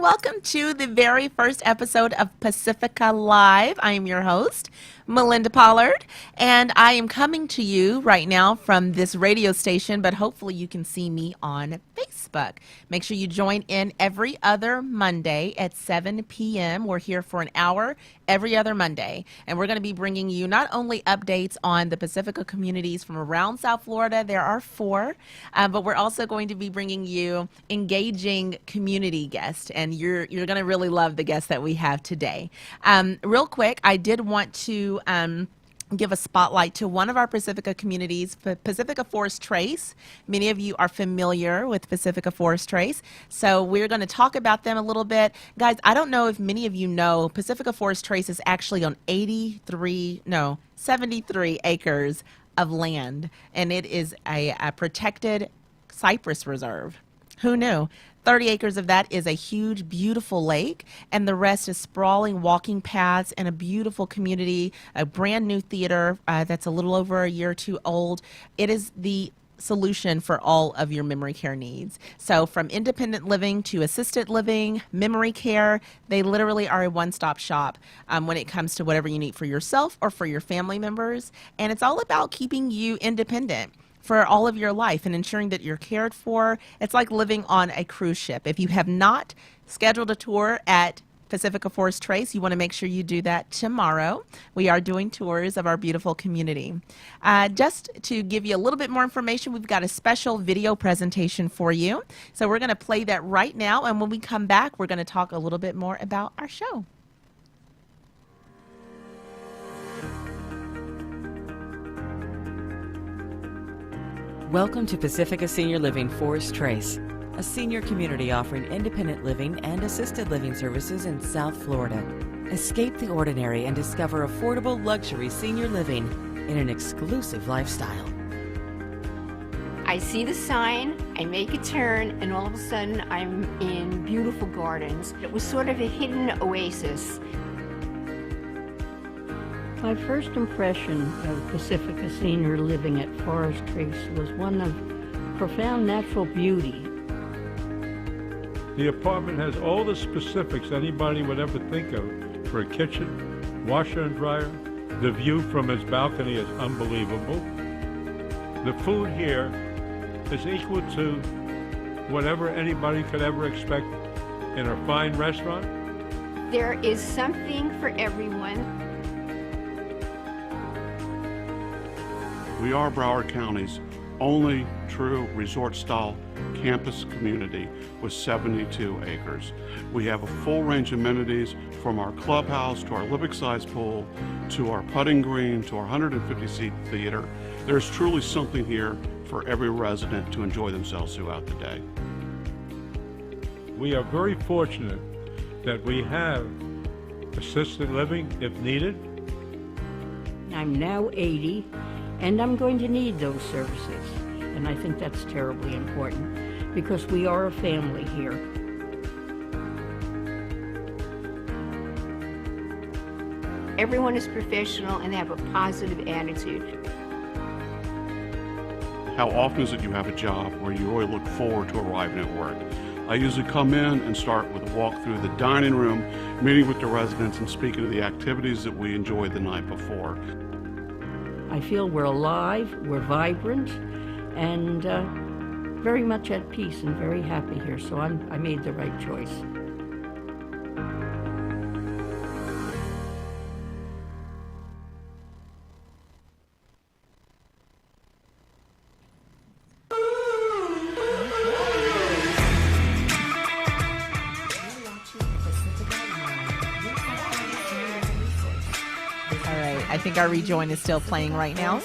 welcome to the very first episode of Pacifica Live. I am your host, Melinda Pollard, and I am coming to you right now from this radio station, but hopefully you can see me on Facebook. Make sure you join in every other Monday at 7 p.m. We're here for an hour every other Monday, and we're going to be bringing you not only updates on the Pacifica communities from around South Florida, there are four, but we're also going to be bringing you engaging community guests, and you're going to really love the guests that we have today. Real quick, I did want to give a spotlight to one of our Pacifica communities, Pacifica Forest Trace. Many of you are familiar with Pacifica Forest Trace, so we're going to talk about them a little bit. Guys, I don't know if many of you know, Pacifica Forest Trace is actually on 73 acres of land, and it is a protected cypress reserve. Who knew? 30 acres of that is a huge, beautiful lake, and the rest is sprawling walking paths and a beautiful community, a brand new theater that's a little over a year or two old. It is the solution for all of your memory care needs. So from independent living to assisted living, memory care, they literally are a one-stop shop when it comes to whatever you need for yourself or for your family members. And it's all about keeping you independent for all of your life and ensuring that you're cared for. It's like living on a cruise ship. If you have not scheduled a tour at Pacifica Forest Trace, you want to make sure you do that tomorrow. We are doing tours of our beautiful community. Just to give you a little bit more information, we've got a special video presentation for you. So we're going to play that right now, and when we come back, we're going to talk a little bit more about our show. Welcome to Pacifica Senior Living Forest Trace, a senior community offering independent living and assisted living services in South Florida. Escape the ordinary and discover affordable luxury senior living in an exclusive lifestyle. I see the sign, I make a turn, and all of a sudden I'm in beautiful gardens. It was sort of a hidden oasis. My first impression of Pacifica Senior Living at Forest Trace was one of profound natural beauty. The apartment has all the specifics anybody would ever think of for a kitchen, washer and dryer. The view from its balcony is unbelievable. The food here is equal to whatever anybody could ever expect in a fine restaurant. There is something for everyone. We are Broward County's only true resort-style campus community with 72 acres. We have a full range of amenities from our clubhouse to our Olympic-sized pool to our putting green to our 150-seat theater. There's truly something here for every resident to enjoy themselves throughout the day. We are very fortunate that we have assisted living if needed. I'm now 80, and I'm going to need those services. And I think that's terribly important because we are a family here. Everyone is professional and they have a positive attitude. How often is it you have a job where you really look forward to arriving at work? I usually come in and start with a walk through the dining room, meeting with the residents and speaking to the activities that we enjoyed the night before. I feel we're alive, we're vibrant, and very much at peace and very happy here. So I made the right choice. I think our rejoin is still playing right now.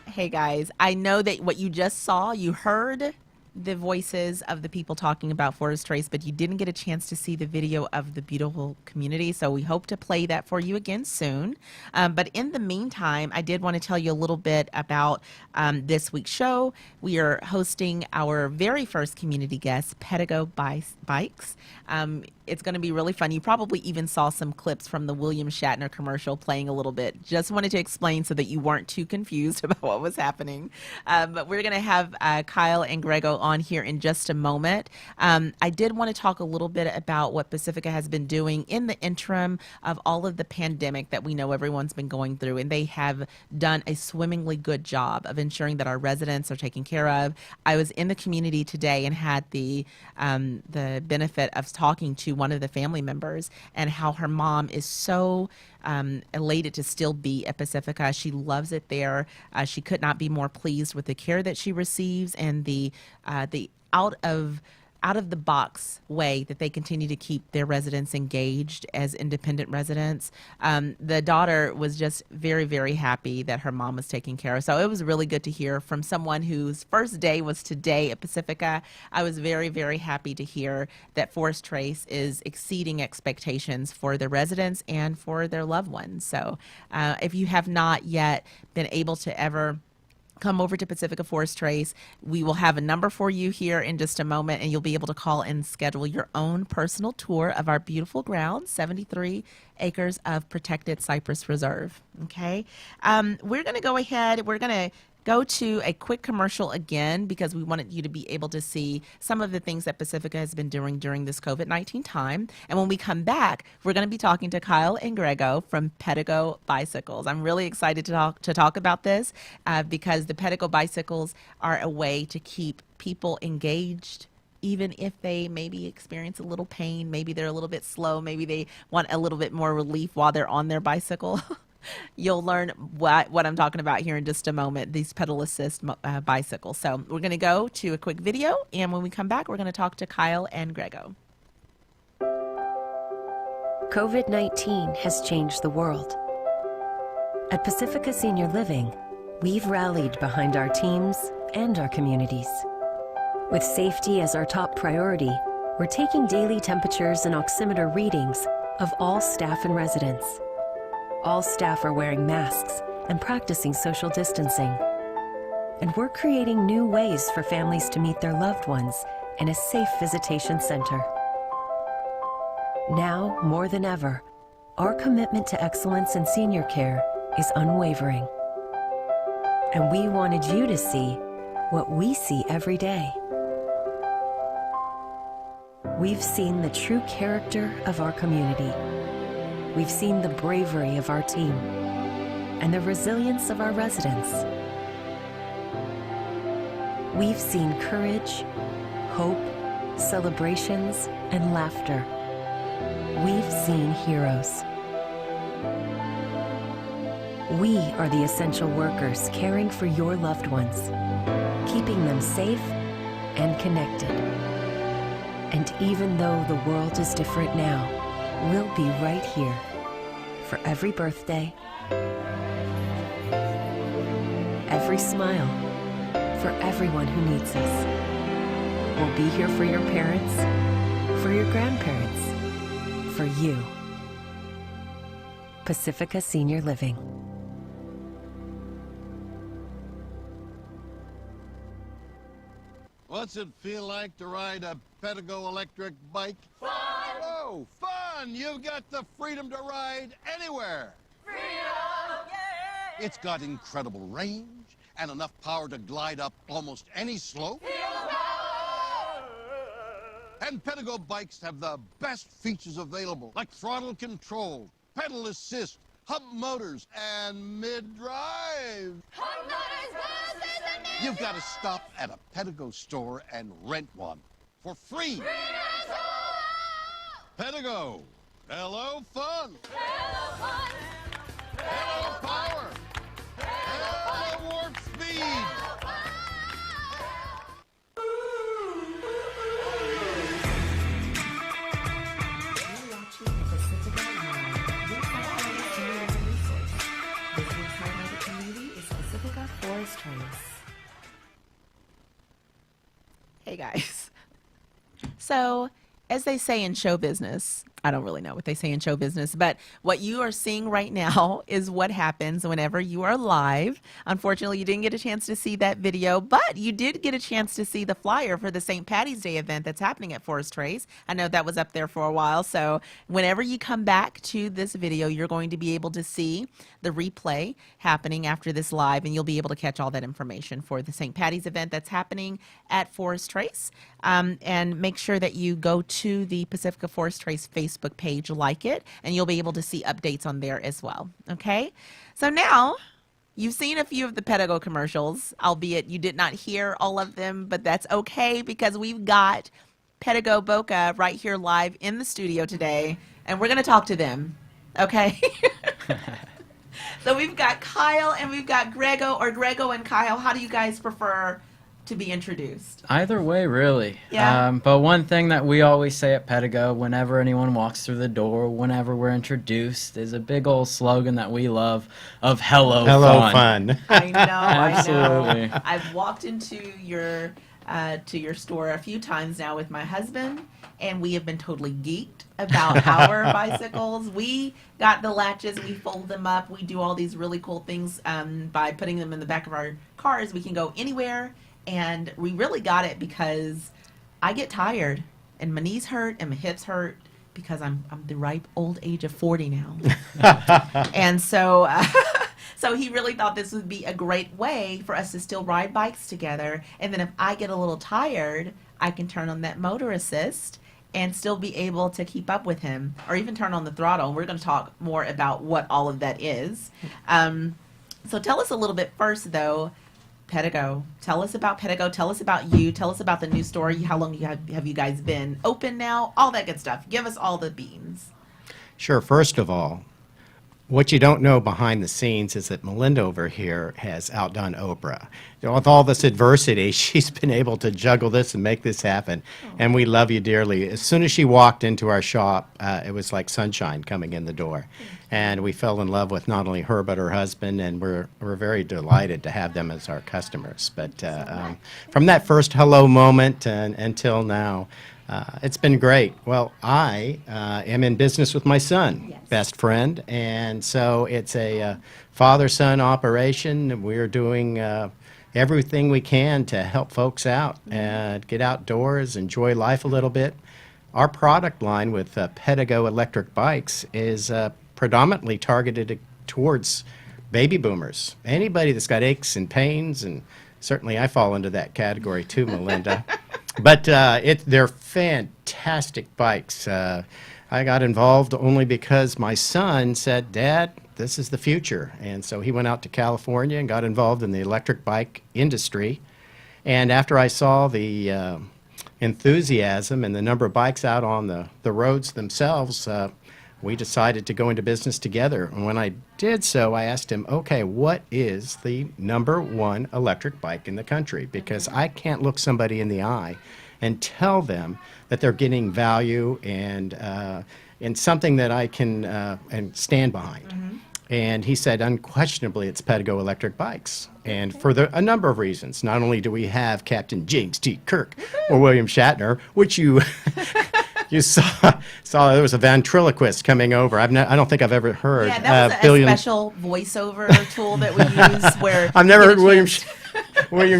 Hey guys, I know that what you just saw, you heard the voices of the people talking about Forest Trace, but you didn't get a chance to see the video of the beautiful community. So we hope to play that for you again soon. But in the meantime, I did want to tell you a little bit about this week's show. We are hosting our very first community guest, Pedigo Bikes. it's going to be really fun. You probably even saw some clips from the William Shatner commercial playing a little bit. Just wanted to explain so that you weren't too confused about what was happening. But we're going to have Kyle and Grego on here in just a moment. I did want to talk a little bit about what Pacifica has been doing in the interim of all of the pandemic that we know everyone's been going through. And they have done a swimmingly good job of ensuring that our residents are taken care of. I was in the community today and had the benefit of talking to one of the family members and how her mom is so elated to still be at Pacifica. She loves it there. She could not be more pleased with the care that she receives and the out of the box way that they continue to keep their residents engaged as independent residents. The daughter was just very, very happy that her mom was taken care of. So it was really good to hear from someone whose first day was today at Pacifica. I was very, very happy to hear that Forest Trace is exceeding expectations for the residents and for their loved ones. So if you have not yet been able to ever come over to Pacifica Forest Trace, we will have a number for you here in just a moment, and you'll be able to call and schedule your own personal tour of our beautiful grounds, 73 acres of protected cypress reserve. Okay, we're going to go ahead. We're going to go to a quick commercial again because we wanted you to be able to see some of the things that Pacifica has been doing during this COVID-19 time. And when we come back, we're going to be talking to Kyle and Grego from Pedigo Bicycles. I'm really excited to talk about this because the Pedigo Bicycles are a way to keep people engaged, even if they maybe experience a little pain, maybe they're a little bit slow, maybe they want a little bit more relief while they're on their bicycle. You'll learn what I'm talking about here in just a moment, these pedal assist bicycles. So we're going to go to a quick video, and when we come back, we're going to talk to Kyle and Grego. COVID-19 has changed the world. At Pacifica Senior Living, we've rallied behind our teams and our communities. With safety as our top priority, we're taking daily temperatures and oximeter readings of all staff and residents. All staff are wearing masks and practicing social distancing. And we're creating new ways for families to meet their loved ones in a safe visitation center. Now, more than ever, our commitment to excellence in senior care is unwavering. And we wanted you to see what we see every day. We've seen the true character of our community. We've seen the bravery of our team and the resilience of our residents. We've seen courage, hope, celebrations, and laughter. We've seen heroes. We are the essential workers caring for your loved ones, keeping them safe and connected. And even though the world is different now, we'll be right here for every birthday, every smile, for everyone who needs us. We'll be here for your parents, for your grandparents, for you. Pacifica Senior Living. What's it feel like to ride a Pedigo electric bike? Fun! Oh, fun! You've got the freedom to ride anywhere. Freedom! Yeah! It's got incredible range and enough power to glide up almost any slope. And Pedigo bikes have the best features available, like throttle control, pedal assist, hub motors, and mid-drive. Hub motors, you've got to stop at a Pedigo store and rent one for free. Pedigo. Hello, fun. Hello, fun. Hello, power. Hello, warp speed. Forest Trace. Hey guys. So, as they say in show business, I don't really know what they say in show business, but what you are seeing right now is what happens whenever you are live. Unfortunately, you didn't get a chance to see that video, but you did get a chance to see the flyer for the St. Patty's Day event that's happening at Forest Trace. I know that was up there for a while, so whenever you come back to this video, you're going to be able to see the replay happening after this live, and you'll be able to catch all that information for the St. Patty's event that's happening at Forest Trace. And make sure that you go to the Pacifica Forest Trace Facebook page, like it, and you'll be able to see updates on there as well. Okay? So now, you've seen a few of the Pedigo commercials, albeit you did not hear all of them, but that's okay because we've got Pedigo Boca right here live in the studio today, and we're going to talk to them. Okay? So we've got Kyle and we've got Grego, or Grego and Kyle. How do you guys prefer to be introduced? Either way, really. Yeah. But one thing that we always say at Pedigo, whenever anyone walks through the door, whenever we're introduced, is a big old slogan that we love of "Hello, Fun." I know. Absolutely. I know. I've walked into your store a few times now with my husband, and we have been totally geeked about our bicycles. We got the latches, we fold them up, we do all these really cool things by putting them in the back of our cars. We can go anywhere, and we really got it because I get tired, and my knees hurt, and my hips hurt, because I'm the ripe old age of 40 now. And so so he really thought this would be a great way for us to still ride bikes together, and then if I get a little tired, I can turn on that motor assist and still be able to keep up with him, or even turn on the throttle. We're going to talk more about what all of that is. So tell us a little bit first, though, Pedigo. Tell us about Pedigo. Tell us about you. Tell us about the new store. How long have you guys been open now? All that good stuff. Give us all the beans. Sure. First of all, what you don't know behind the scenes is that Melinda over here has outdone Oprah. You know, with all this adversity, she's been able to juggle this and make this happen. And we love you dearly. As soon as she walked into our shop, it was like sunshine coming in the door. And we fell in love with not only her, but her husband, and we're very delighted to have them as our customers. But from that first hello moment until now, it's been great. Well, I am in business with my son, best friend, and so it's a father-son operation. We're doing everything we can to help folks out and get outdoors, enjoy life a little bit. Our product line with Pedigo electric bikes is predominantly targeted towards baby boomers. Anybody that's got aches and pains, and certainly I fall into that category too, Melinda. But they're fantastic bikes. I got involved only because my son said, "Dad, this is the future." And so he went out to California and got involved in the electric bike industry. And after I saw the enthusiasm and the number of bikes out on the roads themselves, we decided to go into business together. And when I did so, I asked him, okay, what is the #1 electric bike in the country? Because I can't look somebody in the eye and tell them that they're getting value and something that I can and stand behind. And he said, unquestionably, it's Pedigo electric bikes. And for a number of reasons. Not only do we have Captain James T. Kirk or William Shatner, which you you saw there was a ventriloquist coming over. I don't think I've ever heard. Yeah, that was a special voiceover tool that we use where I've never heard William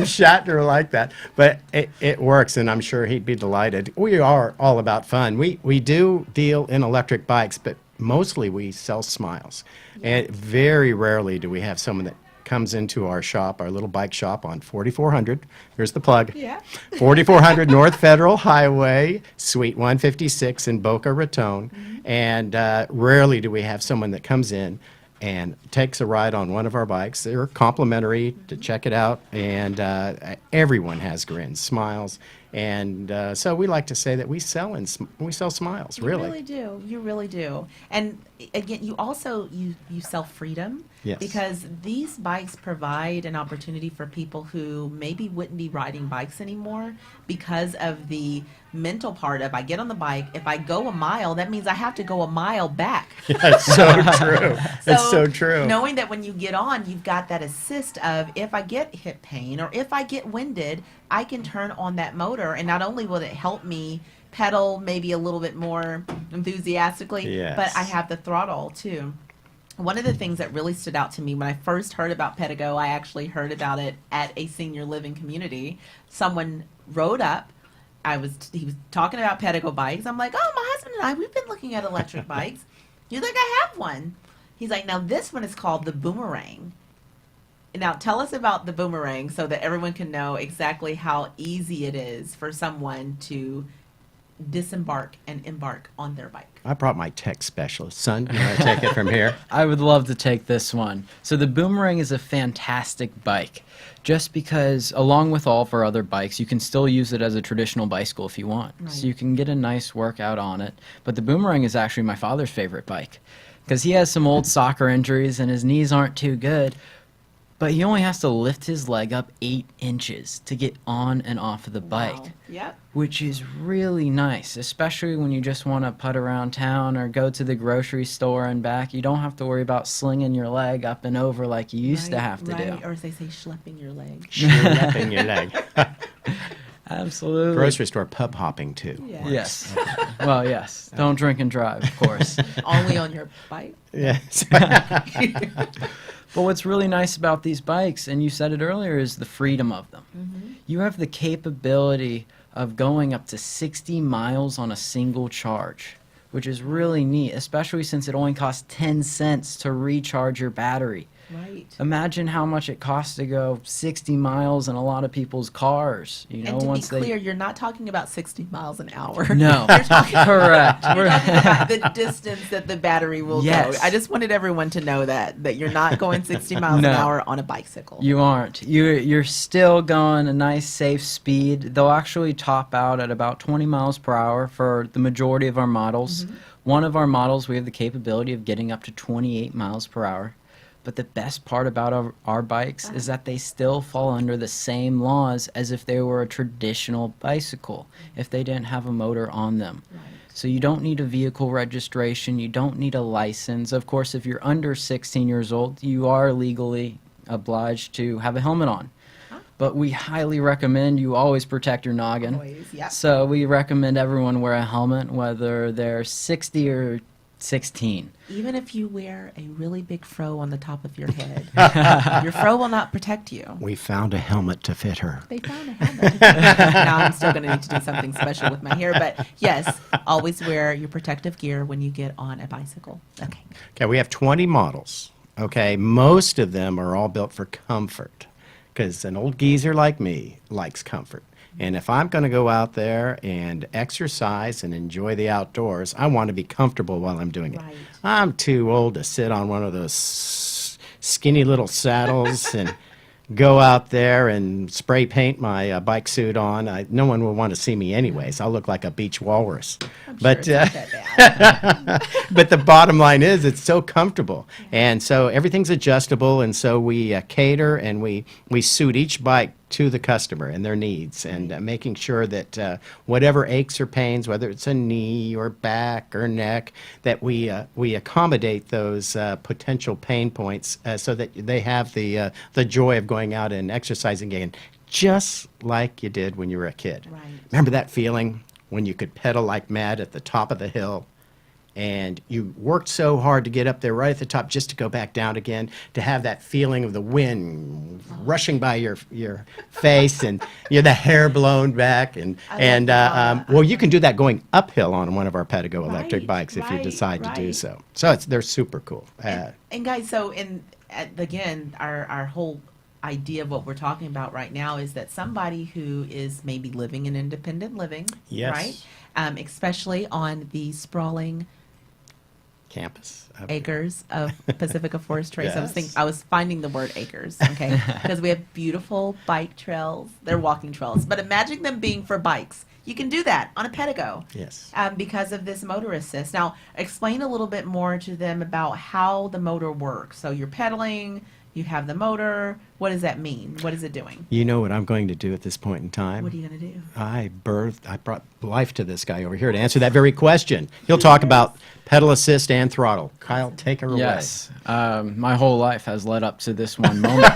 Shatner like that, but it works, and I'm sure he'd be delighted. We are all about fun. We do deal in electric bikes, but mostly we sell smiles. And very rarely do we have someone that comes into our shop, our little bike shop on 4400. Here's the plug. Yeah. 4400 North Federal Highway, Suite 156 in Boca Raton. And rarely do we have someone that comes in and takes a ride on one of our bikes. They're complimentary to check it out, and everyone has grins, smiles, and so we like to say that we sell smiles. Really, you really do. You really do. And again, you also you sell freedom. Yes. Because these bikes provide an opportunity for people who maybe wouldn't be riding bikes anymore because of the mental part of, I get on the bike, if I go a mile, that means I have to go a mile back. That's so true. That's so true. Knowing that when you get on, you've got that assist of, if I get hip pain or if I get winded, I can turn on that motor, and not only will it help me pedal maybe a little bit more enthusiastically, Yes. but I have the throttle too. One of the things that really stood out to me when I first heard about Pedigo, I actually heard about it at a senior living community. Someone rode up. He was talking about Pedigo bikes. I'm like, oh, my husband and I, we've been looking at electric bikes. He's like, I have one. He's like, now this one is called the Boomerang. Now tell us about the Boomerang so that everyone can know exactly how easy it is for someone to disembark and embark on their bike. I brought my tech specialist. Son, you want to take it from here? I would love to take this one. So the Boomerang is a fantastic bike, just because along with all of our other bikes, you can still use it as a traditional bicycle if you want. So you can get a nice workout on it. But the Boomerang is actually my father's favorite bike, because he has some old soccer injuries and his knees aren't too good. But he only has to lift his leg up 8 inches to get on and off of the bike. Wow. Yep. Which is really nice, especially when you just want to putt around town or go to the grocery store and back. You don't have to worry about slinging your leg up and over like you used to have to do. Or as they say, schlepping your leg. Schlepping your leg. Absolutely. Grocery store pub hopping, too. Yeah. Yes. Well, yes. Don't drink and drive, of course. Only on your bike. Yes. But what's really nice about these bikes, and you said it earlier, is the freedom of them. You have the capability of going up to 60 miles on a single charge, which is really neat, especially since it only costs 10 cents to recharge your battery. Right. Imagine how much it costs to go 60 miles in a lot of people's cars. You know, And to be once clear, you're not talking about 60 miles an hour. No, You're talking correct. You're talking about the distance that the battery will Yes. go. I just wanted everyone to know that you're not going 60 miles No. an hour on a bicycle. You aren't. You're still going a nice safe speed. They'll actually top out at about 20 miles per hour for the majority of our models. One of our models, we have the capability of getting up to 28 miles per hour. But the best part about our bikes is that they still fall under the same laws as if they were a traditional bicycle, if they didn't have a motor on them. So you don't need a vehicle registration, you don't need a license. Of course, if you're under 16 years old, you are legally obliged to have a helmet on. But we highly recommend you always protect your noggin. Always, yep. So we recommend everyone wear a helmet, whether they're 60 or 16. Even if you wear a really big fro on the top of your head, your fro will not protect you. We found a helmet to fit her. They found a helmet. Now I'm still going to need to do something special with my hair. But yes, always wear your protective gear when you get on a bicycle. Okay. Okay, we have 20 models. Okay, most of them are all built for comfort, because an old geezer like me likes comfort. And if I'm going to go out there and exercise and enjoy the outdoors, I want to be comfortable while I'm doing it. Right. I'm too old to sit on one of those skinny little saddles and go out there and spray paint my bike suit on. No one will want to see me anyways. I'll look like a beach walrus. But Sure, it's not that bad. but the bottom line is it's so comfortable. And so everything's adjustable, and so we cater and we suit each bike to the customer and their needs, and making sure that whatever aches or pains, whether it's a knee or back or neck, that we accommodate those potential pain points so that they have the joy of going out and exercising again, just like you did when you were a kid. Right. Remember that feeling when you could pedal like mad at the top of the hill, and you worked so hard to get up there right at the top just to go back down again, to have that feeling of the wind rushing by your face and the hair blown back, and well, you can do that going uphill on one of our Pedigo electric Right, bikes if you right, decide to do right. so. So they're super cool. And guys, so again, our whole idea of what we're talking about right now is that somebody who is maybe living in independent living, Yes. right? Especially on the sprawling Campus. acres of Pacifica Forest Trace. Yes. I was finding the word acres, okay? Because we have beautiful bike trails. They're walking trails. But imagine them being for bikes. You can do that on a Pedigo. Yes. Because of this motor assist. Now, explain a little bit more to them about how the motor works. So you're pedaling, you have the motor. What does that mean? What is it doing? You know what I'm going to do at this point in time? What are you going to do? I brought life to this guy over here to answer that very question. He'll talk about pedal assist and throttle. Kyle, take her away. Yes. My whole life has led up to this one moment.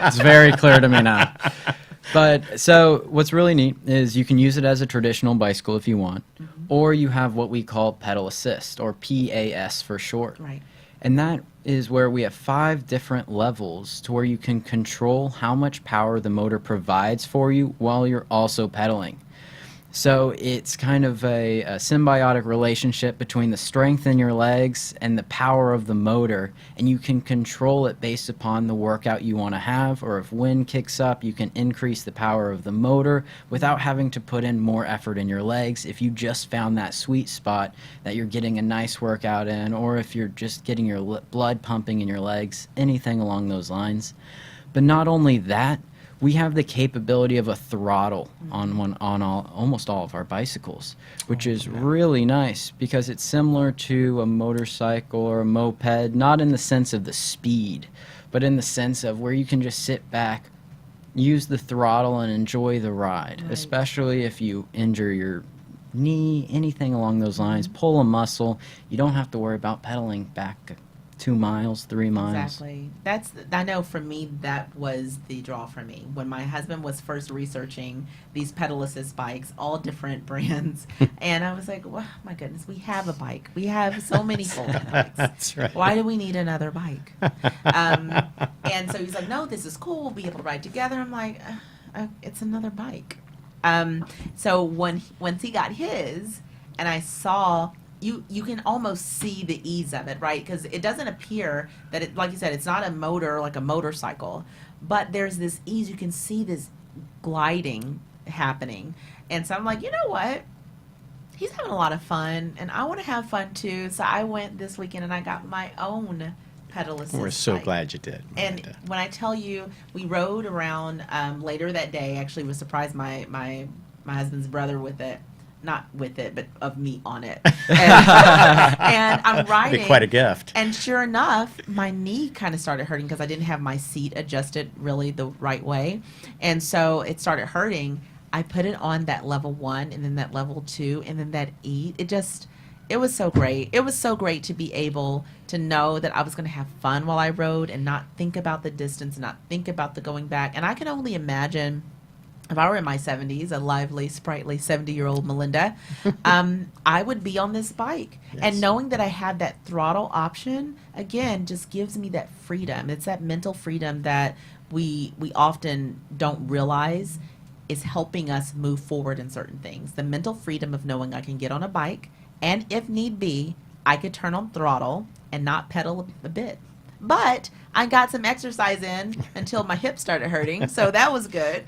It's very clear to me now. But so what's really neat is you can use it as a traditional bicycle if you want, or you have what we call pedal assist, or PAS for short. Right. And that is where we have 5 different levels to where you can control how much power the motor provides for you while you're also pedaling. So it's kind of a symbiotic relationship between the strength in your legs and the power of the motor, and you can control it based upon the workout you want to have, or if wind kicks up, you can increase the power of the motor without having to put in more effort in your legs if you just found that sweet spot that you're getting a nice workout in, or if you're just getting your blood pumping in your legs, anything along those lines. But not only that, we have the capability of a throttle on almost all of our bicycles, which is really nice because it's similar to a motorcycle or a moped, not in the sense of the speed, but in the sense of where you can just sit back, use the throttle, and enjoy the ride, especially if you injure your knee, anything along those lines, pull a muscle. You don't have to worry about pedaling back 2 miles, 3 miles. Exactly. I know for me, that was the draw for me. When my husband was first researching these pedal assist bikes, all different brands, and I was like, well, my goodness, we have a bike. We have so many folding bikes. That's right. Why do we need another bike? And so he's like, no, this is cool. We'll be able to ride together. I'm like, it's another bike. So once he got his, and I saw, you can almost see the ease of it, right? Because it doesn't appear that it, like you said, it's not a motor like a motorcycle, but there's this ease. You can see this gliding happening. And so I'm like, you know what? He's having a lot of fun, and I want to have fun too. So I went this weekend and I got my own pedal assist We're so bike. glad you did, And Melinda. when I tell you, we rode around later that day. Actually, was surprised my husband's brother with it. Not with it, but of me on it. And I'm riding. Be quite a gift. And sure enough, my knee kind of started hurting because I didn't have my seat adjusted really the right way. And so it started hurting. I put it on that level 1 and then that level 2 and then that E. It was so great. It was so great to be able to know that I was going to have fun while I rode and not think about the distance and not think about the going back. And I can only imagine if I were in my 70s, a lively, sprightly 70-year-old Melinda, I would be on this bike. Yes. And knowing that I had that throttle option, again, just gives me that freedom. It's that mental freedom that we often don't realize is helping us move forward in certain things. The mental freedom of knowing I can get on a bike, and if need be, I could turn on throttle and not pedal a bit. But I got some exercise in until my hips started hurting, so that was good.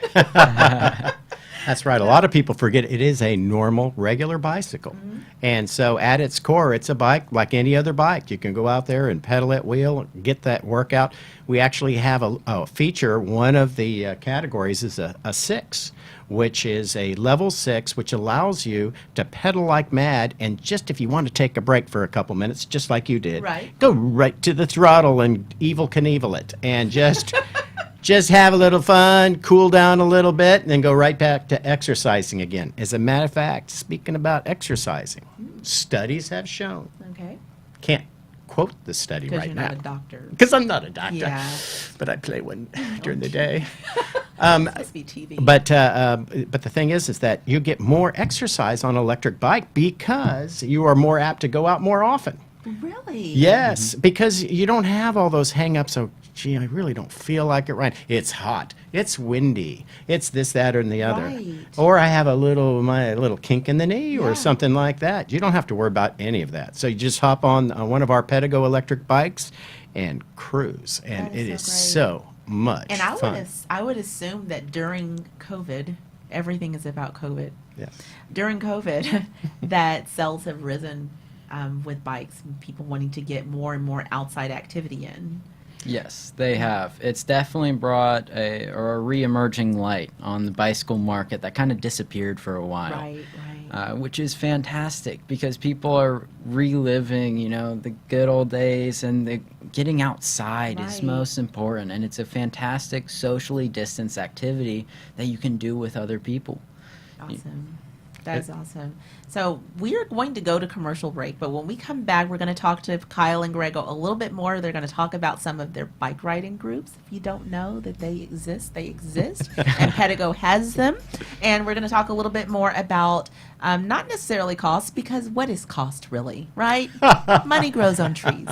That's right. A lot of people forget it is a normal, regular bicycle. And so at its core, it's a bike like any other bike. You can go out there and pedal at wheel, get that workout. We actually have a feature. One of the categories is a 6, which is a level 6, which allows you to pedal like mad. And just if you want to take a break for a couple minutes, just like you did, Right. go right to the throttle and Evel Knievel it and just have a little fun, cool down a little bit, and then go right back to exercising again. As a matter of fact, speaking about exercising, studies have shown, Okay. can't quote the study Because right you're now. not a doctor. Because I'm not a doctor, Yeah. but I play one during the day. Supposed to be TV. But the thing is that you get more exercise on an electric bike because you are more apt to go out more often. Really? Yes, because you don't have all those hang-ups of, gee, I really don't feel like it right. It's hot. It's windy. It's this, that, or the other. Right. Or I have my little kink in the knee or Yeah. something like that. You don't have to worry about any of that. So you just hop on one of our Pedego electric bikes and cruise. And That it is is so so much And fun. I would assume that during COVID, everything is about COVID. Yes. During COVID, that sales have risen with bikes, and people wanting to get more and more outside activity in. Yes, they have. It's definitely brought a re-emerging light on the bicycle market that kind of disappeared for a while. Right, right. Which is fantastic because people are reliving, the good old days, and the getting outside is Right. most important. And it's a fantastic socially distanced activity that you can do with other people. Awesome. That's awesome. So we're going to go to commercial break, but when we come back, we're going to talk to Kyle and Grego a little bit more. They're going to talk about some of their bike riding groups. If you don't know that they exist, and Pedigo has them. And we're going to talk a little bit more about not necessarily cost, because what is cost really, right? Money grows on trees.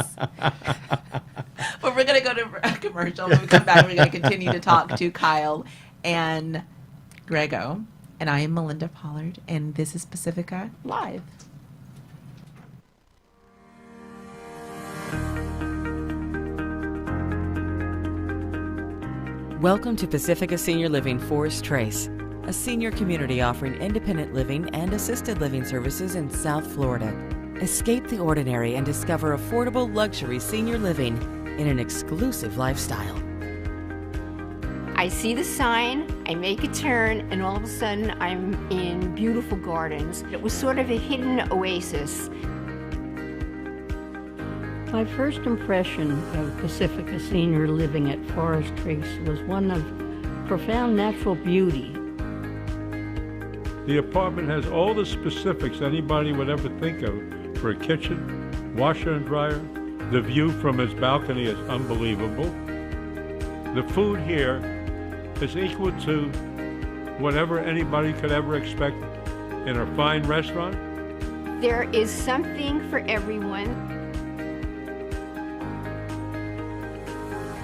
But we're going to go to a commercial. When we come back, we're going to continue to talk to Kyle and Grego. And I am Melinda Pollard, and this is Pacifica Live. Welcome to Pacifica Senior Living Forest Trace, a senior community offering independent living and assisted living services in South Florida. Escape the ordinary and discover affordable luxury senior living in an exclusive lifestyle. I see the sign, I make a turn, and all of a sudden I'm in beautiful gardens. It was sort of a hidden oasis. My first impression of Pacifica Senior Living at Forest Trace was one of profound natural beauty. The apartment has all the specifics anybody would ever think of for a kitchen, washer and dryer. The view from its balcony is unbelievable. The food here is equal to whatever anybody could ever expect in a fine restaurant. There is something for everyone.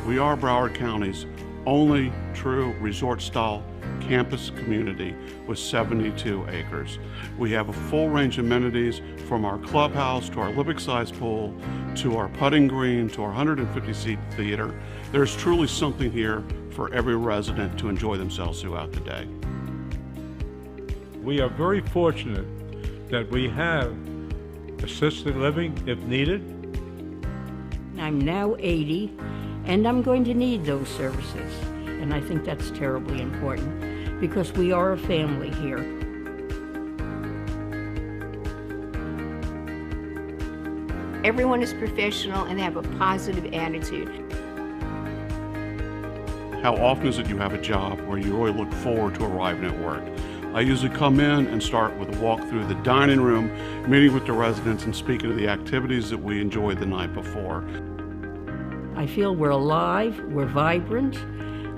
We are Broward County's only true resort-style campus community with 72 acres. We have a full range of amenities from our clubhouse to our Olympic-sized pool to our putting green to our 150-seat theater. There's truly something here for every resident to enjoy themselves throughout the day. We are very fortunate that we have assisted living if needed. I'm now 80, and I'm going to need those services. And I think that's terribly important because we are a family here. Everyone is professional and they have a positive attitude. How often is it you have a job where you really look forward to arriving at work? I usually come in and start with a walk through the dining room, meeting with the residents and speaking of the activities that we enjoyed the night before. I feel we're alive, we're vibrant,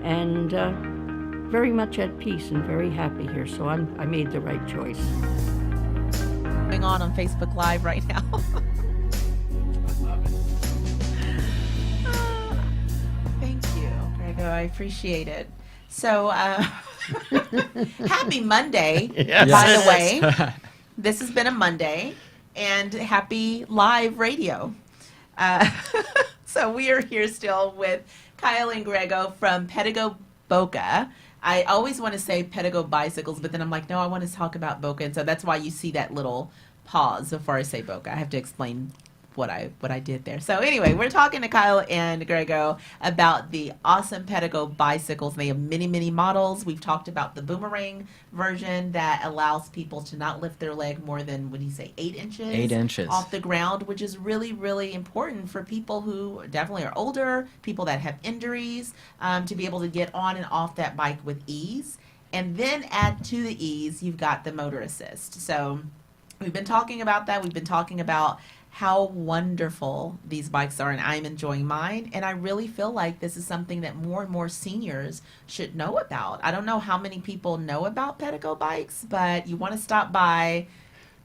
and very much at peace and very happy here. So I made the right choice. Going on Facebook Live right now. Thank you, Grego. I appreciate it. So, happy Monday, Yes. by the way. This has been a Monday, and happy live radio. So we are here still with Kyle and Grego from Pedigo Boca. I always want to say Pedigo Bicycles, but then I'm like, no, I want to talk about Boca. And so that's why you see that little pause before I say Boca. I have to explain what I did there. So anyway, we're talking to Kyle and Grego about the awesome Pedigo bicycles. They have many, many models. We've talked about the boomerang version that allows people to not lift their leg more than, what do you say, 8 inches? 8 inches. Off the ground, which is really, really important for people who definitely are older, people that have injuries, to be able to get on and off that bike with ease. And then add to the ease, you've got the motor assist. So we've been talking about that. We've been talking about how wonderful these bikes are, and I'm enjoying mine. And I really feel like this is something that more and more seniors should know about. I don't know how many people know about Pedigo bikes, but you want to stop by.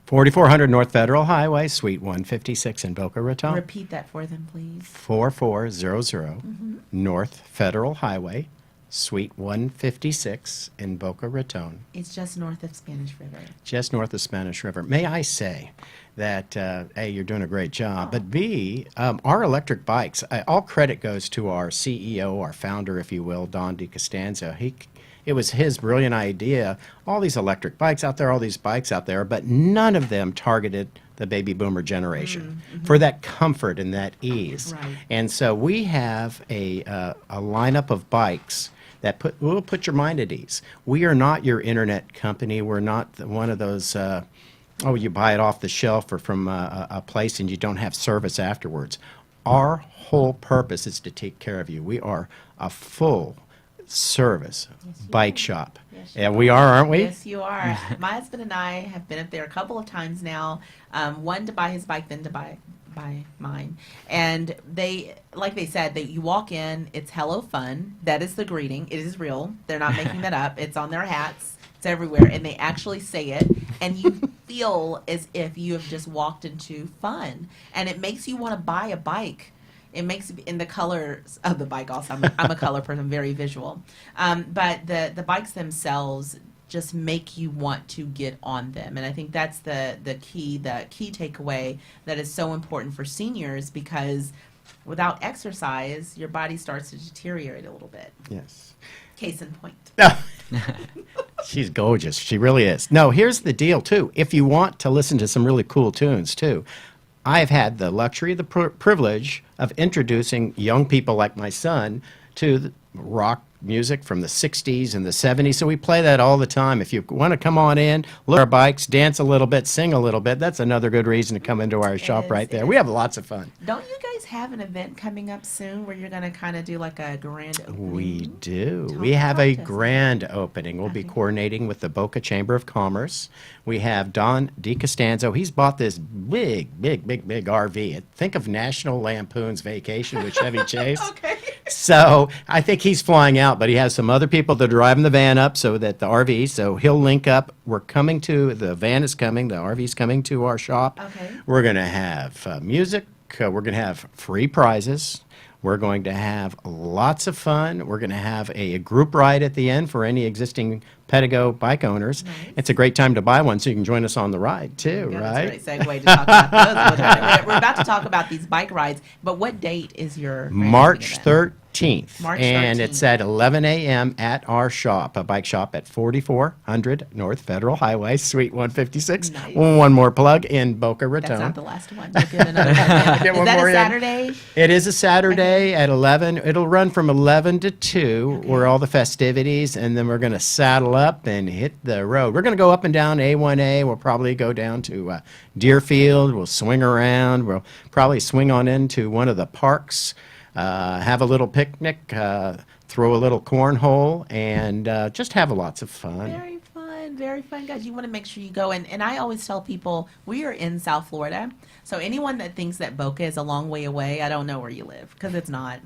4400 North Federal Highway, Suite 156 in Boca Raton. Repeat that for them, please. 4400 North Federal Highway, Suite 156 in Boca Raton. It's just north of Spanish River. Just north of Spanish River. May I say that, A, you're doing a great job, but B, our electric bikes, all credit goes to our CEO, our founder, if you will, Don DiCostanzo. It was his brilliant idea, all these electric bikes out there, all these bikes out there, but none of them targeted the baby boomer generation for that comfort and that ease. Right. And so we have a lineup of bikes that will put your mind at ease. We are not your internet company. We're not one of those, you buy it off the shelf or from a place and you don't have service afterwards. Our whole purpose is to take care of you. We are a full service bike shop. Yes, Yeah, we are, aren't we? Yes, you are. My husband and I have been up there a couple of times now. One to buy his bike, then to buy mine. And they, like they said, that you walk in, it's hello fun. That is the greeting. It is real. They're not making that up. It's on their hats. It's everywhere, and they actually say it, and you feel as if you have just walked into fun, and it makes you want to buy a bike. It makes in the colors of the bike. Also, I'm a color person, very visual, but the bikes themselves just make you want to get on them, and I think that's the key takeaway that is so important for seniors, because without exercise, your body starts to deteriorate a little bit. Yes. Case in point. She's gorgeous. She really is. No, here's the deal, too. If you want to listen to some really cool tunes, too, I've had the luxury, the privilege of introducing young people like my son to the rock music from the 60s and the 70s. So we play that all the time. If you want to come on in, look at our bikes, dance a little bit, sing a little bit, that's another good reason to come into our shop right there. We have lots of fun. Don't you guys have an event coming up soon where you're going to kind of do like a grand opening? We do. Talk We have about a this. grand opening. We'll be coordinating with the Boca Chamber of Commerce. We have Don DiCostanzo. He's bought this big RV. Think of National Lampoon's Vacation with Chevy Chase. Okay. So I think he's flying out, but he has some other people that are driving the van up, so that the RV, so he'll link up. We're coming to, the van is coming, the RV's coming to our shop. Okay. We're going to have music. We're going to have free prizes. We're going to have lots of fun. We're going to have a group ride at the end for any existing Pedigo bike owners. Nice. It's a great time to buy one, so you can join us on the ride, too, Yeah, right? that's a great segue to talk about those. We're about to talk about these bike rides, but what date is your grand March opening event? 13th. March And 13th. it's at 11 a.m. at our shop, a bike shop at 4400 North Federal Highway, Suite 156. Nice. One more plug in Boca That's Raton. not the last one. You'll give another one. Get Is one that more a in. Saturday? It is a Saturday at 11. It'll run from 11 to 2, where all the festivities, and then we're going to saddle up and hit the road. We're going to go up and down A1A. We'll probably go down to Deerfield. We'll swing around. We'll probably swing on into one of the parks, have a little picnic, throw a little cornhole, and just have lots of fun. Very fun, guys. You want to make sure you go. And I always tell people, we are in South Florida. So anyone that thinks that Boca is a long way away, I don't know where you live, because it's not.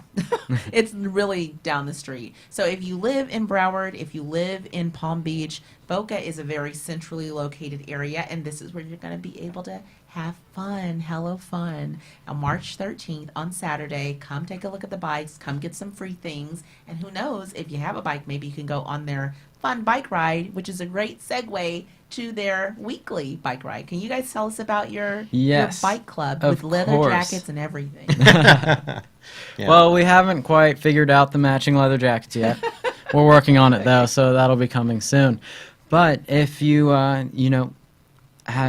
It's really down the street. So if you live in Broward, if you live in Palm Beach, Boca is a very centrally located area, and this is where you're going to be able to have fun, hello fun. On March 13th, on Saturday, come take a look at the bikes, come get some free things, and who knows, if you have a bike, maybe you can go on their fun bike ride, which is a great segue to their weekly bike ride. Can you guys tell us about your bike club of with leather course. jackets and everything? Yeah. Well, we haven't quite figured out the matching leather jackets yet. We're working on it, though, so that'll be coming soon. But if you,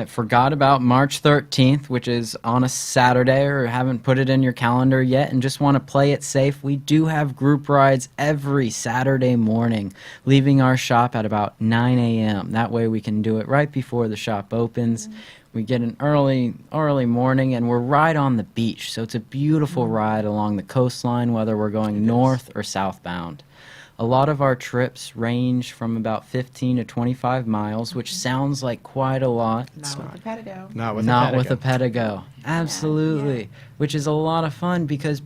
forgot about March 13th, which is on a Saturday, or haven't put it in your calendar yet and just want to play it safe, we do have group rides every Saturday morning, leaving our shop at about 9 a.m. That way we can do it right before the shop opens. We get an early morning, and we're right on the beach, so it's a beautiful ride along the coastline, whether we're going north or southbound. A lot of our trips range from about 15 to 25 miles, which sounds like quite a lot. Not with the Pedigo. Not with a Pedigo. Absolutely. Which is a lot of fun, because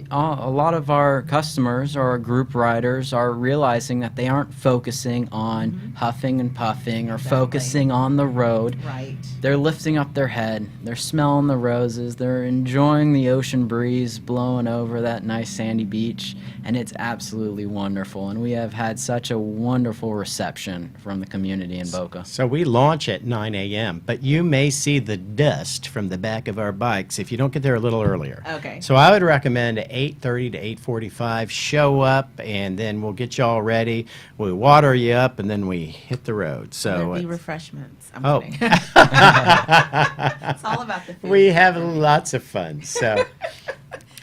a lot of our customers or our group riders are realizing that they aren't focusing on huffing and puffing or focusing on the road. Right. They're lifting up their head, they're smelling the roses, they're enjoying the ocean breeze blowing over that nice sandy beach, and it's absolutely wonderful. And we have had such a wonderful reception from the community in Boca. So we launch at 9 a.m., but you may see the dust from the back of our bikes if you don't get there a little earlier. Okay. So I would recommend 8:30 to 8:45, show up, and then we'll get you all ready. We water you up, and then we hit the road. So There'll be it's- refreshments. I'm Oh. kidding. It's all about the food. we have lots of fun. So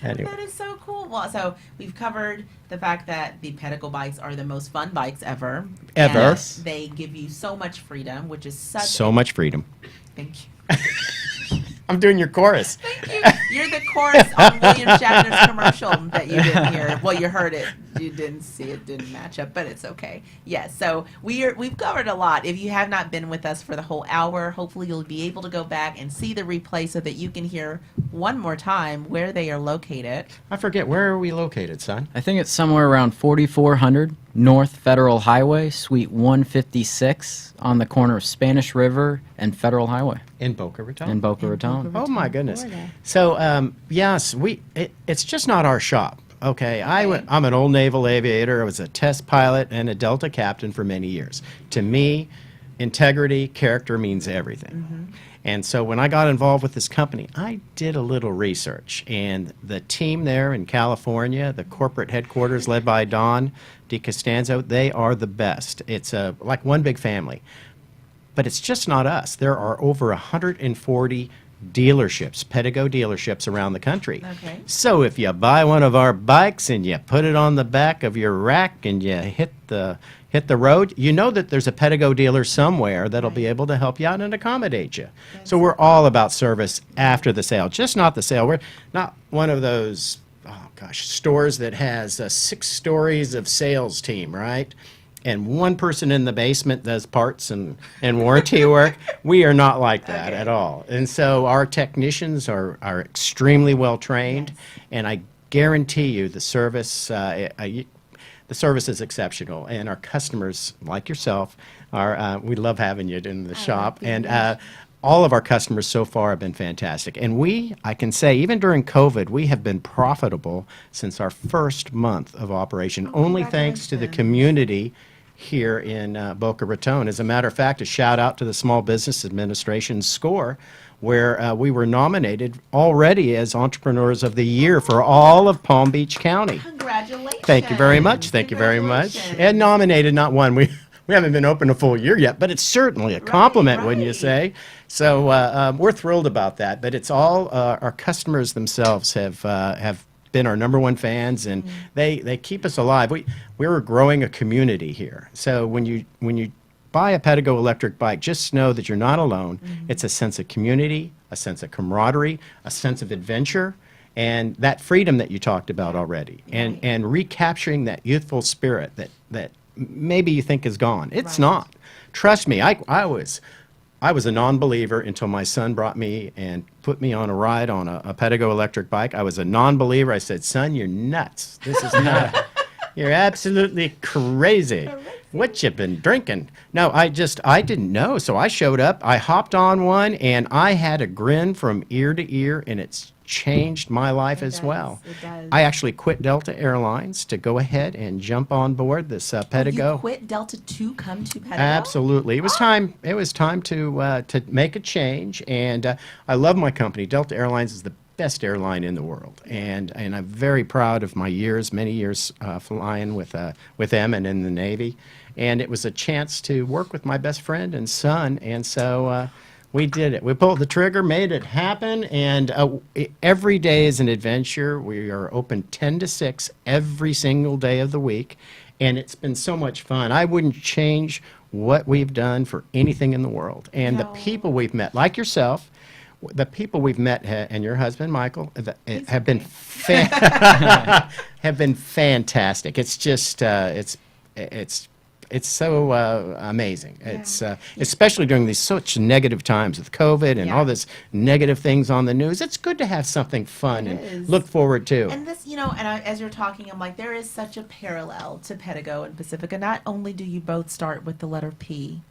anyway. That is so cool. Well, so we've covered the fact that the Pedicle bikes are the most fun bikes ever. Ever. And Yes. they give you so much freedom, which is such So much freedom. Thank you. I'm doing your chorus. You're the chorus on William Shatner's commercial that you didn't hear. Well, you heard it. You didn't see it. Didn't match up, but it's okay. Yes. So we've covered a lot. If you have not been with us for the whole hour, hopefully you'll be able to go back and see the replay so that you can hear one more time where they are located. I forget, where are we located, son? I think it's somewhere around 4400 North Federal Highway, Suite 156, on the corner of Spanish River and Federal Highway In Boca Raton. in Boca Raton. Oh my goodness! So yes, it's just not our shop. Okay, I'm an old naval aviator. I was a test pilot and a Delta captain for many years. To me, integrity, character means everything. And so when I got involved with this company, I did a little research, and the team there in California, the corporate headquarters led by Don DiCostanzo, they are the best. It's like one big family. But it's just not us. There are over 140 dealerships, Pedego dealerships around the country. Okay. So if you buy one of our bikes and you put it on the back of your rack and you hit the road, you know that there's a Pedego dealer somewhere that'll be able to help you out and accommodate you. So we're all about service after the sale, just not the sale. We're not one of those, stores that has 6 stories of sales team, right? And one person in the basement does parts and warranty work. We are not like that at all. And so our technicians are extremely well trained, and I guarantee you the service is exceptional. And our customers, like yourself, we love having you in the shop. And all of our customers so far have been fantastic. And I can say, even during COVID, we have been profitable since our first month of operation, only thanks to the community here in Boca Raton. As a matter of fact, a shout out to the Small Business Administration SCORE, where we were nominated already as Entrepreneurs of the Year for all of Palm Beach County. Congratulations. Thank you very much. Thank you very much. And nominated, not won. We haven't been open a full year yet, but it's certainly a compliment, wouldn't you say? So we're thrilled about that. But it's all our customers themselves have been our #1 fans, and they keep us alive. We're growing a community here. So when you buy a Pedego electric bike, just know that you're not alone. It's a sense of community, a sense of camaraderie, a sense of adventure, and that freedom that you talked about already, and recapturing that youthful spirit that maybe you think is gone. It's not. Trust me, I was a non-believer until my son brought me and put me on a ride on a Pedego electric bike. I was a non-believer. I said, son, you're nuts. This is not, you're absolutely crazy. What you been drinking? No, I didn't know. So I showed up, I hopped on one, and I had a grin from ear to ear, and it's changed my life as well. It does. I actually quit Delta Airlines to go ahead and jump on board this Pedego. You quit Delta to come to Pedego? Absolutely. It was time. It was time to make a change, and I love my company. Delta Airlines is the best airline in the world, and I'm very proud of my many years flying with them and in the Navy. And it was a chance to work with my best friend and son, and so we did it. We pulled the trigger, made it happen, and every day is an adventure. We are open 10 to 6 every single day of the week, and it's been so much fun. I wouldn't change what we've done for anything in the world. And the people we've met, like yourself, the people we've met, and your husband, Michael, have been have been fantastic. It's just it's so amazing. It's especially during these such negative times with COVID and all this negative things on the news. It's good to have something fun and look forward to. And this, as you're talking, I'm like, there is such a parallel to Pedego and Pacifica. Not only do you both start with the letter P,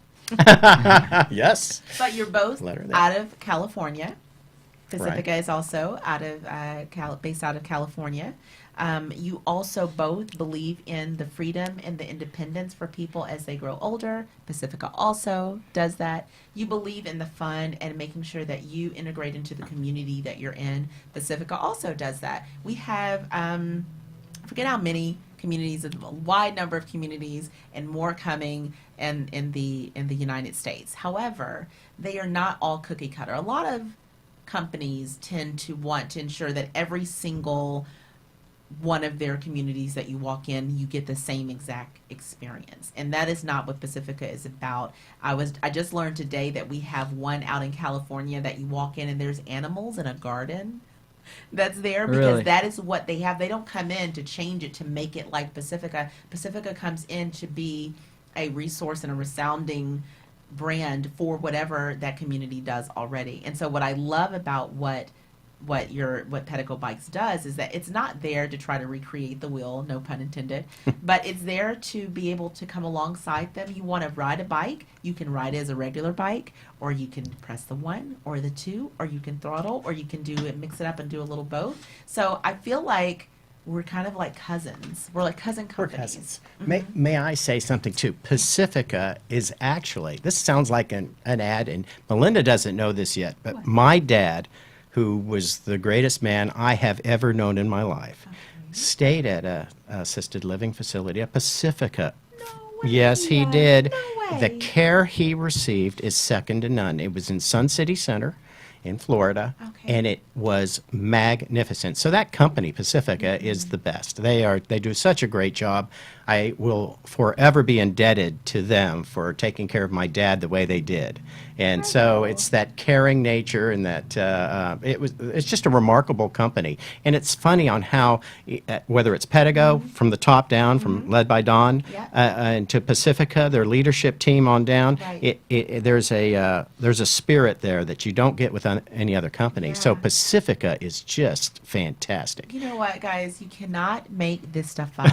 yes, but you're both out of California. Pacifica is also based out of California. You also both believe in the freedom and the independence for people as they grow older. Pacifica also does that. You believe in the fun and making sure that you integrate into the community that you're in. Pacifica also does that. We have, I forget how many communities, a wide number of communities, and more coming in the United States. However, they are not all cookie cutter. A lot of companies tend to want to ensure that every single one of their communities that you walk in, you get the same exact experience. And that is not what Pacifica is about. I just learned today that we have one out in California that you walk in and there's animals in a garden that's there because Really? that is what they have. They don't come in to change it to make it like Pacifica. Pacifica comes in to be a resource and a resounding brand for whatever that community does already. And so what I love about what Pedigo Bikes does is that it's not there to try to recreate the wheel, no pun intended, but it's there to be able to come alongside them. You want to ride a bike, you can ride it as a regular bike, or you can press the 1 or the 2, or you can throttle, or you can do it, mix it up and do a little both. So I feel like we're kind of like cousins. We're like cousin We're companies. cousins. May I say something too? Pacifica is actually, this sounds like an ad, and Melinda doesn't know this yet, but my dad, who was the greatest man I have ever known in my life, stayed at a assisted living facility at Pacifica. Yes, he did. No The way. care he received is second to none. It was in Sun City Center in Florida, Okay. and it was magnificent. So that company, Pacifica, is the best. They do such a great job. I will forever be indebted to them for taking care of my dad the way they did. And so it's that caring nature, and that it's just a remarkable company. And it's funny on how whether it's Pedigo from the top down, from led by Don, Yeah. and to Pacifica, their leadership team on down, Right. there's a spirit there that you don't get with any other company. So Yeah. Pacifica is just fantastic. You know what, guys? You cannot make this stuff up.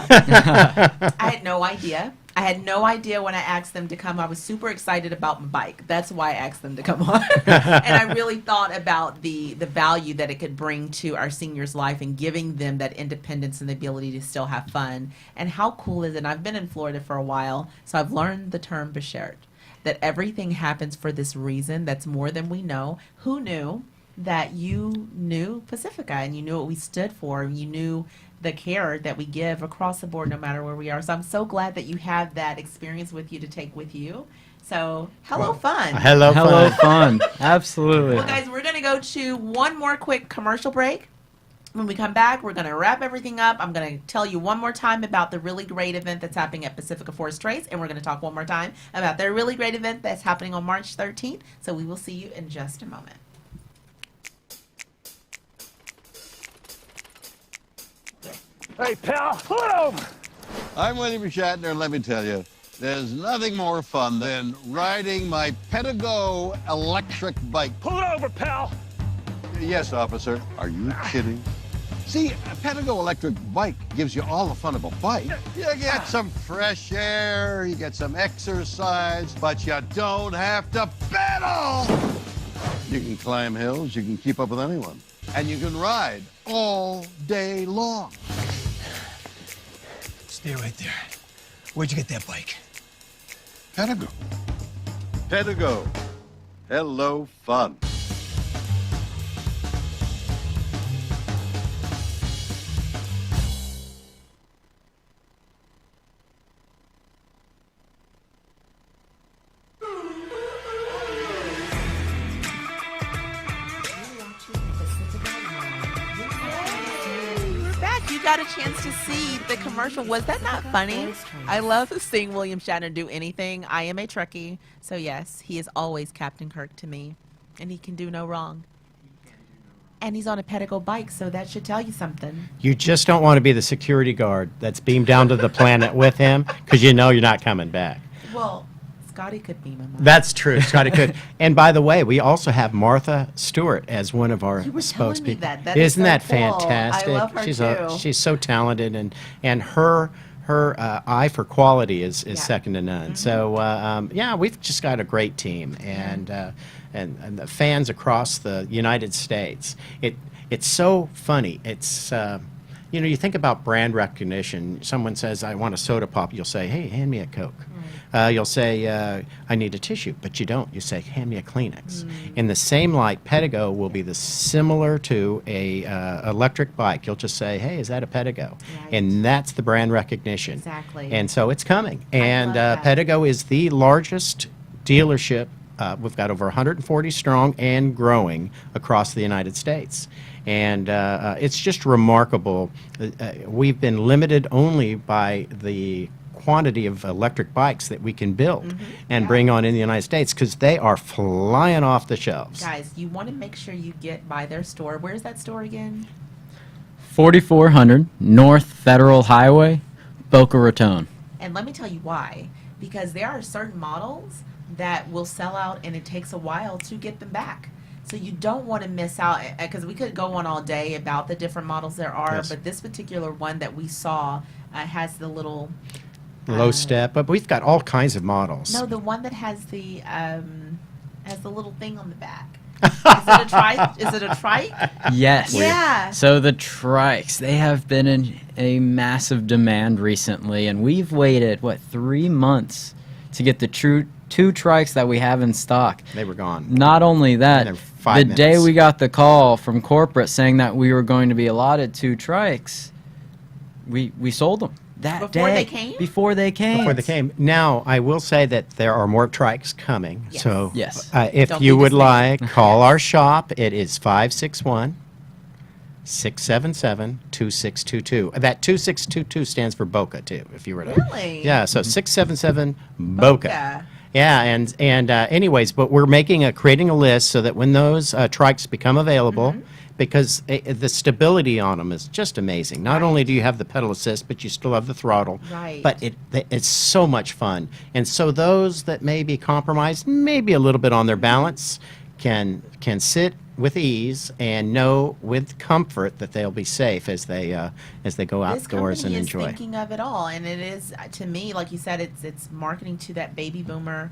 I had no idea. I had no idea when I asked them to come. I was super excited about my bike. That's why I asked them to come on. And I really thought about the value that it could bring to our seniors' life and giving them that independence and the ability to still have fun. And how cool is it? And I've been in Florida for a while, so I've learned the term beshert, that everything happens for this reason. That's more than we know. Who knew that you knew Pacifica and you knew what we stood for, and you knew the care that we give across the board no matter where we are. So I'm so glad that you have that experience with you to take with you. So hello fun. Hello, Hello, fun. fun. Absolutely. Well, guys, we're going to go to one more quick commercial break. When we come back, we're going to wrap everything up. I'm going to tell you one more time about the really great event that's happening at Pacifica Forest Trace, and we're going to talk one more time about their really great event that's happening on March 13th. So we will see you in just a moment. Hey, pal, pull it over. I'm William Shatner, and let me tell you, there's nothing more fun than riding my Pedigo electric bike. Pull it over, pal. Yes, officer. Are you kidding? See, a Pedigo electric bike gives you all the fun of a bike. You get some fresh air, you get some exercise, but you don't have to pedal. You can climb hills, you can keep up with anyone, and you can ride all day long. Stay right there. Where'd you get that bike? Pedigo. Pedigo. Hello, fun. We're back. You got a chance to see the commercial. Was that not funny? I love seeing William Shatner do anything. I am a Trekkie, so yes, he is always Captain Kirk to me, and he can do no wrong. And he's on a Pedigo bike, so that should tell you something. You just don't want to be the security guard that's beamed down to the planet with him, because you know you're not coming back. Well, Scotty could be my mom. That's true. Scotty could. And by the way, we also have Martha Stewart as one of our You were telling me spokespeople. that. That is Isn't so that cool. fantastic? I love her too. She's so talented, and her eye for quality is Yeah. second to none. So yeah, we've just got a great team, and the fans across the United States. It's so funny. It's you know, you think about brand recognition. Someone says, "I want a soda pop." You'll say, "Hey, hand me a Coke." You'll say, "I need a tissue," but you don't. You say, "Hand me a Kleenex." In the same light, Pedigo will be similar to a electric bike. You'll just say, "Hey, is that a Pedigo?" Right. And that's the brand recognition. Exactly. And so it's coming. And love that. Pedigo is the largest dealership. We've got over 140 strong and growing across the United States. And it's just remarkable. We've been limited only by the quantity of electric bikes that we can build and bring on in the United States, because they are flying off the shelves. Guys, you want to make sure you get by their store. Where's that store again? 4400 North Federal Highway, Boca Raton. And let me tell you why. Because there are certain models that will sell out and it takes a while to get them back. So you don't want to miss out, because we could go on all day about the different models there are, Yes. but this particular one that we saw has the little... Low step, but we've got all kinds of models. No, the one that has the little thing on the back. Is it a trike? Is it a trike? Yes. Yeah. So the trikes, they have been in a massive demand recently, and we've waited, 3 months to get the two trikes that we have in stock. They were gone. Not only that, In 5 the day minutes. we got the call from corporate saying that we were going to be allotted 2 trikes, we sold them that Before day. they came? Before they came. Before they came. Now, I will say that there are more trikes coming. Yes. So Yes. if Don't you be would dismayed. like, call our shop. It is 561-677-2622. That 2622 stands for Boca, too, if you were to. Really? Yeah, so 677 Boca. Boca. Yeah, and anyways, but we're creating a list so that when those trikes become available, because the stability on them is just amazing. Not only do you have the pedal assist, but you still have the throttle. Right. But it's so much fun. And so those that may be compromised, maybe a little bit on their balance, can sit with ease and know with comfort that they'll be safe as they go outdoors and this enjoy. company is thinking of it all, and it is, to me, like you said, it's marketing to that baby boomer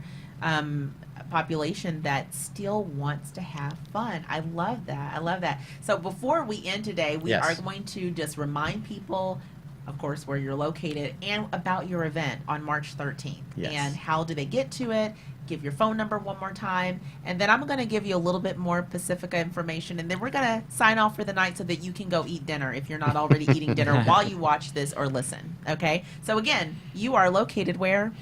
population that still wants to have fun. I love that. I love that. So before we end today, we Yes. are going to just remind people, of course, where you're located and about your event on March 13th. Yes. And how do they get to it? Give your phone number one more time. And then I'm going to give you a little bit more Pacifica information. And then we're going to sign off for the night so that you can go eat dinner if you're not already eating dinner while you watch this or listen. Okay? So again, you are located where?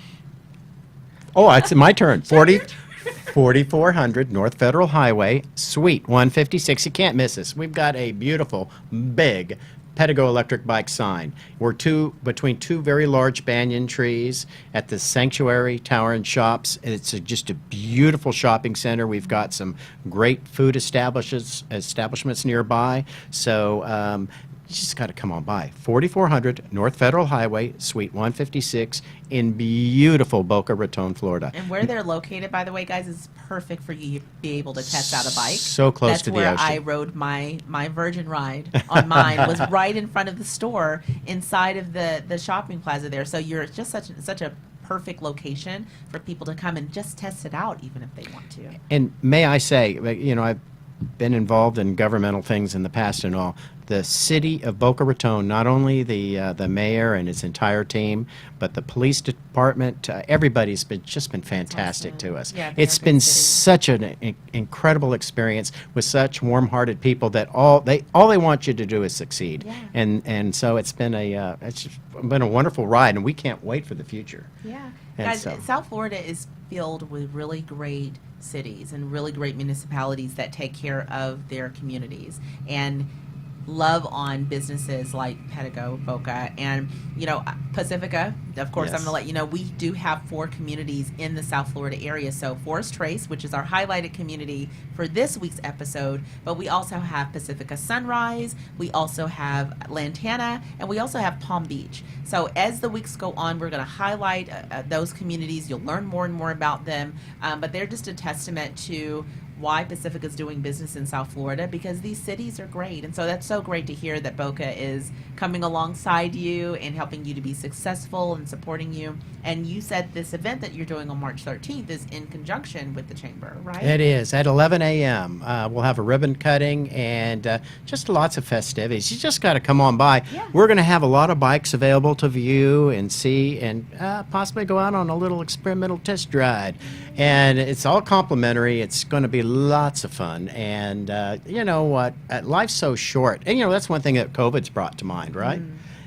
Oh, it's my turn. 4400 North Federal Highway, Suite 156. You can't miss us. We've got a beautiful, big Pedego electric bike sign. We're between two very large banyan trees at the Sanctuary Tower and Shops. It's just a beautiful shopping center. We've got some great food establishments nearby. So you just got to come on by. 4400 North Federal Highway, Suite 156 in beautiful Boca Raton, Florida. And where they're located, by the way, guys, is perfect for you to be able to test out a bike. So close That's to the where ocean. I rode my Virgin ride on mine. Was right in front of the store, inside of the shopping plaza there. So you're just such a perfect location for people to come and just test it out, even if they want to. And may I say, I've been involved in governmental things in the past and all. The city of Boca Raton, not only the mayor and his entire team, but the police department, everybody's just been fantastic to us. Yeah, they're It's a good been city. such an incredible experience with such warm-hearted people that all they want you to do is succeed. Yeah. And so it's been a wonderful ride, and we can't wait for the future. Yeah. And Guys, so- South Florida is filled with really great cities and really great municipalities that take care of their communities and love on businesses like Pedego, Boca, and Pacifica. Of course, I'm Yes. going to let you know we do have 4 communities in the South Florida area. So Forest Trace, which is our highlighted community for this week's episode, but we also have Pacifica Sunrise, we also have Lantana, and we also have Palm Beach. So as the weeks go on, we're going to highlight those communities. You'll learn more and more about them, but they're just a testament to why Pacifica is doing business in South Florida, because these cities are great. And so that's so great to hear that Boca is coming alongside you and helping you to be successful and supporting you. And you said this event that you're doing on March 13th is in conjunction with the Chamber, right? It is at 11 a.m. We'll have a ribbon cutting and just lots of festivities. You just got to come on by. Yeah. We're going to have a lot of bikes available to view and see, and possibly go out on a little experimental test ride. And it's all complimentary. It's going to be lots of fun. And you know what? Life's so short. And that's one thing that COVID's brought to mind, right?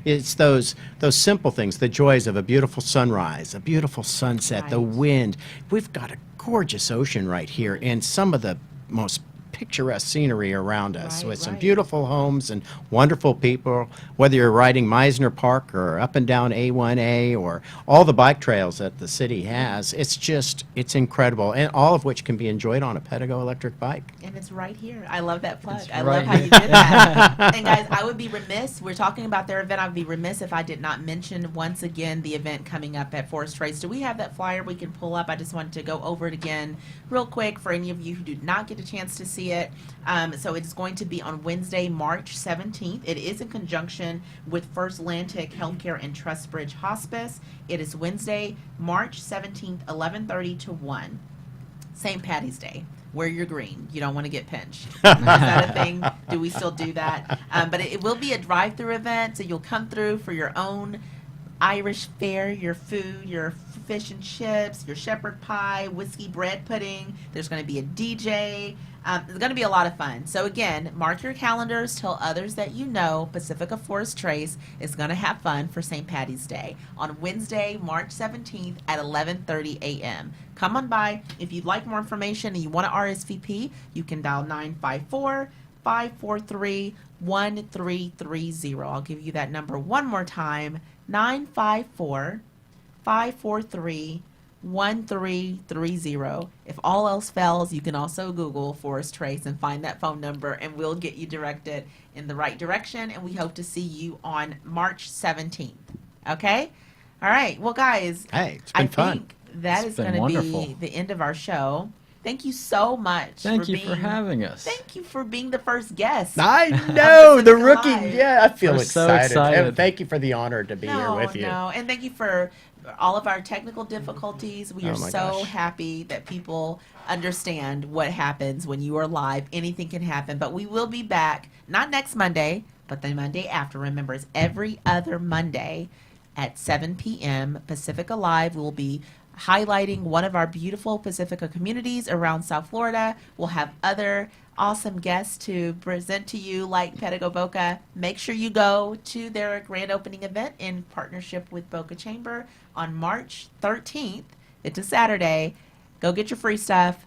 It's those simple things, the joys of a beautiful sunrise, a beautiful sunset, the Right. wind. We've got a gorgeous ocean right here, and some of the most picturesque scenery around us Right, with some right. beautiful homes and wonderful people. Whether you're riding Meisner Park or up and down A1A or all the bike trails that the city has, it's incredible, and all of which can be enjoyed on a Pedego electric bike. And it's right here. I love that plug. It's I right love how here. you did that. And guys, I would be remiss. We're talking about their event. I would be remiss if I did not mention once again the event coming up at Forest Trace. Do we have that flyer we can pull up? I just wanted to go over it again real quick for any of you who did not get a chance to see it. So it's going to be on Wednesday, March 17th. It is in conjunction with First Atlantic Healthcare and Trustbridge Hospice. It is Wednesday, March 17th, 11:30 to 1. St. Patty's Day. Wear your green. You don't want to get pinched. Is that a thing? Do we still do that? But it will be a drive-through event, so you'll come through for your own Irish fare, your food, your fish and chips, your shepherd pie, whiskey bread pudding. There's going to be a DJ. It's going to be a lot of fun. So again, mark your calendars. Tell others that you know Pacifica Forest Trace is going to have fun for St. Patty's Day on Wednesday, March 17th at 11:30 a.m. Come on by. If you'd like more information and you want to RSVP, you can dial 954-543-1330. I'll give you that number one more time, 954-543-1330. If all else fails, you can also Google Forest Trace and find that phone number, and we'll get you directed in the right direction, and we hope to see you on March 17th. Okay? All right. Well, guys, Hey, it's been I fun. think that It's is been going to be wonderful. the end of our show. Thank you so much. Thank you for being- having us. Thank you for being the first guest. I know, the Pacifica rookie. Live. Yeah, I feel We're so excited. excited. And thank you for the honor to be here with you. No, and thank you for all of our technical difficulties. We Oh are my so gosh. happy that people understand what happens when you are live. Anything can happen, but we will be back, not next Monday, but the Monday after. Remember, it's every other Monday at 7 p.m. Pacifica Live. We'll be highlighting one of our beautiful Pacifica communities around South Florida. We'll have other awesome guests to present to you like Pedego Boca. Make sure you go to their grand opening event in partnership with Boca Chamber on March 13th. It's a Saturday. Go get your free stuff.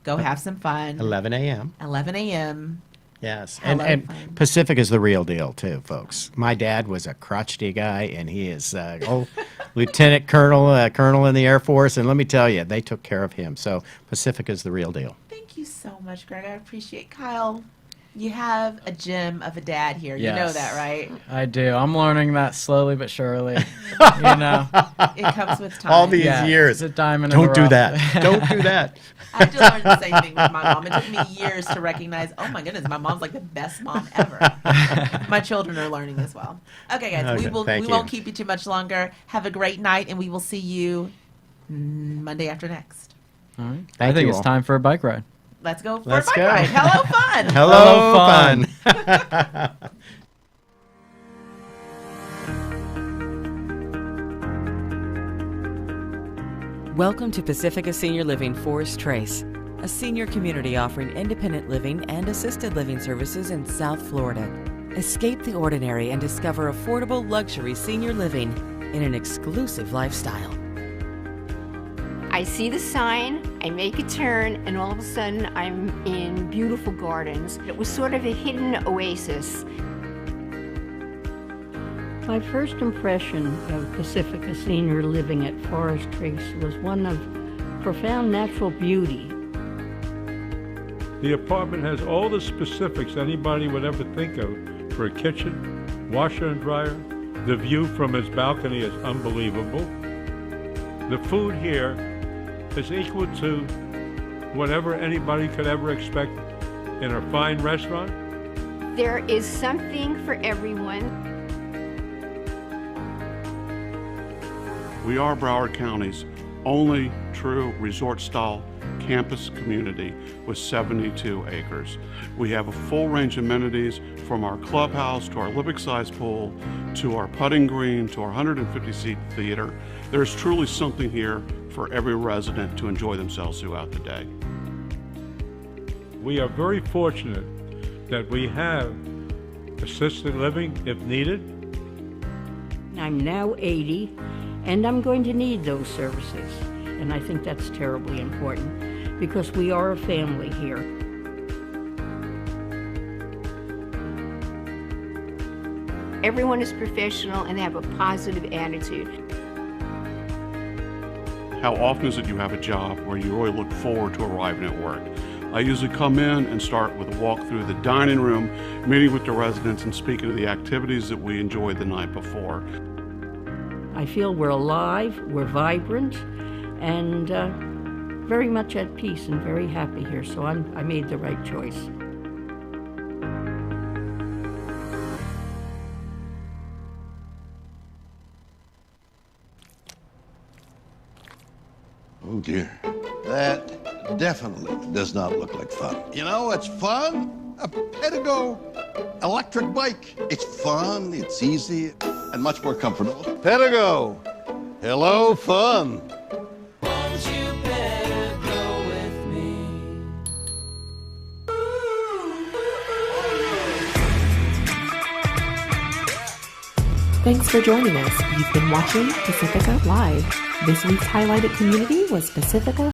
Go have some fun. 11 a.m. 11 a.m. Yes, Hello, and fun. Pacific is the real deal too, folks. My dad was a crotchety guy, and he is old lieutenant colonel, colonel in the Air Force, and let me tell you, they took care of him. So Pacific is the real deal. Thank you so much, Greg. I appreciate Kyle. You have a gem of a dad here. You know Yes. that, right? I do. I'm learning that slowly but surely. You know, It comes with time. All these Yeah, years. it's a diamond in Don't the do rough. that. Don't do that. I had to learn the same thing with my mom. It took me years to recognize, oh my goodness, my mom's like the best mom ever. My children are learning as well. Okay, guys, Okay, we thank won't you. keep you too much longer. Have a great night, and we will see you Monday after next. All right. I Thank think you it's all. time for a bike ride. Let's go for Let's a bike go. ride. Hello, fun. Hello, fun. fun. Welcome to Pacifica Senior Living Forest Trace, a senior community offering independent living and assisted living services in South Florida. Escape the ordinary and discover affordable luxury senior living in an exclusive lifestyle. I see the sign, I make a turn, and all of a sudden I'm in beautiful gardens. It was sort of a hidden oasis. My first impression of Pacifica Senior Living at Forest Trace was one of profound natural beauty. The apartment has all the specifics anybody would ever think of for a kitchen, washer and dryer. The view from its balcony is unbelievable. The food here is equal to whatever anybody could ever expect in a fine restaurant. There is something for everyone. We are Broward County's only true resort-style campus community with 72 acres. We have a full range of amenities from our clubhouse to our Olympic-sized pool to our putting green to our 150-seat theater. There's truly something here for every resident to enjoy themselves throughout the day. We are very fortunate that we have assisted living if needed. I'm now 80, and I'm going to need those services. And I think that's terribly important because we are a family here. Everyone is professional and they have a positive attitude. How often is it you have a job where you really look forward to arriving at work? I usually come in and start with a walk through the dining room, meeting with the residents and speaking of the activities that we enjoyed the night before. I feel we're alive, we're vibrant, and very much at peace and very happy here, so I made the right choice. Oh dear. That definitely does not look like fun. You know what's fun? A Pedego electric bike. It's fun, it's easy, and much more comfortable. Pedego! Hello, fun! Thanks for joining us. You've been watching Pacifica Live. This week's highlighted community was Pacifica